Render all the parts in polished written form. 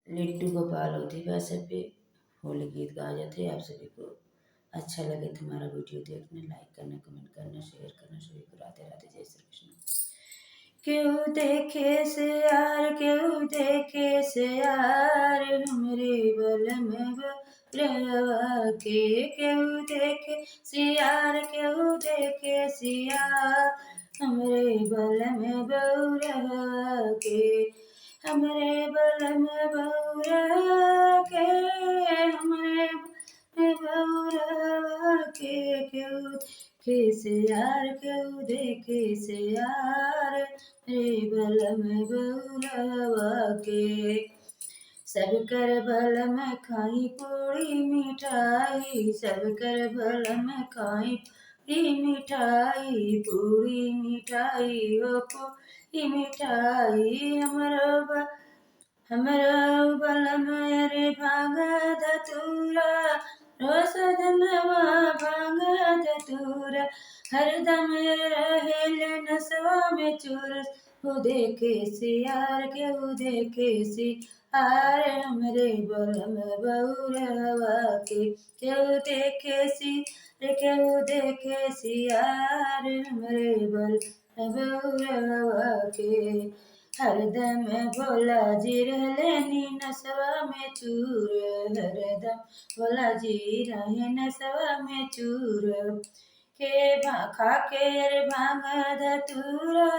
लिट्टू गोपाल अवधिवा सब पे होली गीत गाए जाते हैं। आप सभी को अच्छा लगे तो हमारा वीडियो देखना, लाइक करना, कमेंट करना, शेयर करना। सभी को राधे राधे, जय श्री कृष्ण। क्यों देखे से यार, क्यों देखे से यार, हमरे बलम रवा के। क्यों देखे से यार, क्यों देखे से यार, हमरे बलम बउरवा के। हमरे बलम बउरवा के, हमरे बउरवा के। क्यों देखे से यार, क्यों देखे से यार, रे बलम बउरवा के। सब कर बलम खाई पूरी मिठाई, सब कर बलम खाई पूरी मिठाई, पूरी मिठाई हो पूरी मिठाई। हमरो बलम रे भांग धतूरा, रोज धनवा भांग धतूरा, हरदम रहेल नसवा में चूर। हो देखे से यार, केहू देखे से यार, हमरे बलम बउरवा के। केहू देखे सी रे, केहू देखे सी यार, हमरे बलम बउरवा के। हरदम भोला जी रहले नसवा में चूर, हरदम भोला जी रहे नसवा में चूर। के खा के रे भांग धतूरा,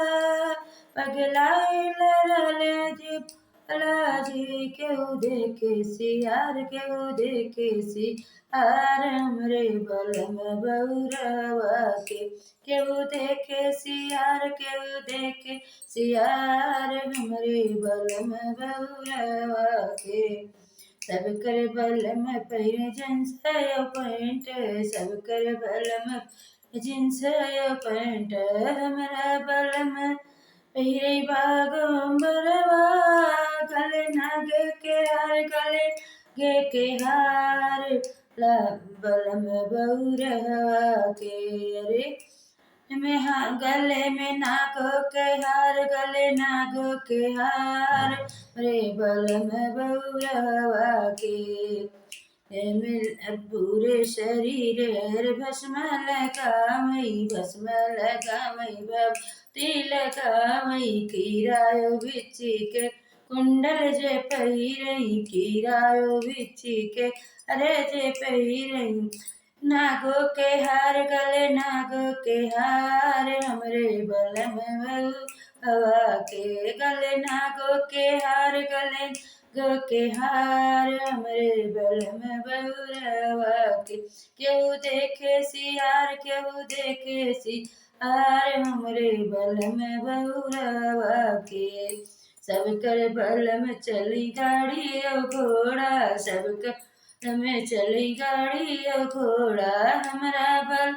पगलाइल रहले जी भोला जी। केहू देखे से यार, केहू देखे से यार, हमरे बलम बउरवा के। केहू देखे से यार, केहू देखे से यार, हमरे बलम बउरवा के। सब कर बलम पहिरे जींस पैंट, सब कर बलम जींस पैंट, हमरा बलम पहिरे बागंबरवा। गले नागे के हार, गले गे के हार, बलम बउरवा के। अरे गले में नागो के हार, गले नागो के हार, रे बलम बउरवा के। पूरे शरीर भस्म लगावई, भस्म लगावई भक्ति लगावई। कीरायो बिच्छी के कुंडल जे पहिरई, कीरायो बिच्छी के अरे जे पहिरई। नागो के हार, गले नागो के हार, हमरे बलम बउरवा के। गले नागो के हार, गले नागो के हार, हमरे बलम बउरवा के। केहू देखे सी यार, केहू देखे सी यार, हमरे बलम बउरवा के। सब कर बलम चली गाड़ी और घोड़ा, सब कर में चली गाड़ी और घोड़ा, हमरा बल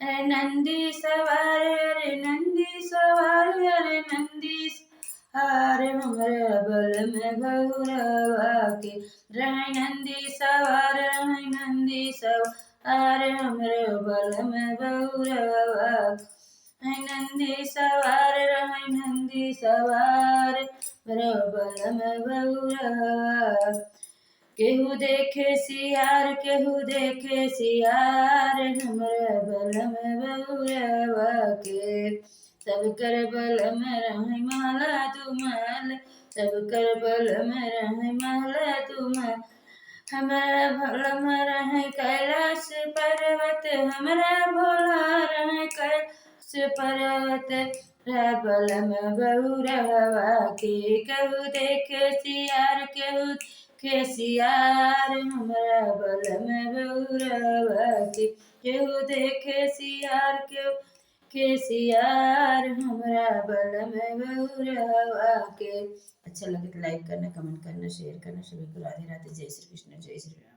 अरे नंदी सवार, अरे नंदी सवार, अरे नंदी सवार, हमरा बलम बउरवा के। रहे नंदी सवार, रहे नंदी सवार, हमरा बलम बउरवा के। नंदी सवार, रहे नंदी सवार, हमरा बलम बउरवा। केहू देखे से यार, केहू देखे से यार, हमरा बलम बउरवा के। सब कर बलम रहे माला दुमाल, सब कर बलम रहे माला दुमाल, हमरा बलम रहे कैलाश पर्वत, हमरा भोला रहे कैलाश पर्वत, बलम बउरवा के। केहू देखे से यार, केहू के सियार, हमरा बलम बउरवा के। केहू देखे सियार, केहू के सियार, हमरा बलम बउरवा के। अच्छा लगे तो लाइक करना, कमेंट करना, शेयर करना। सभी को राधे राधे, जय श्री कृष्ण, जय श्री राम।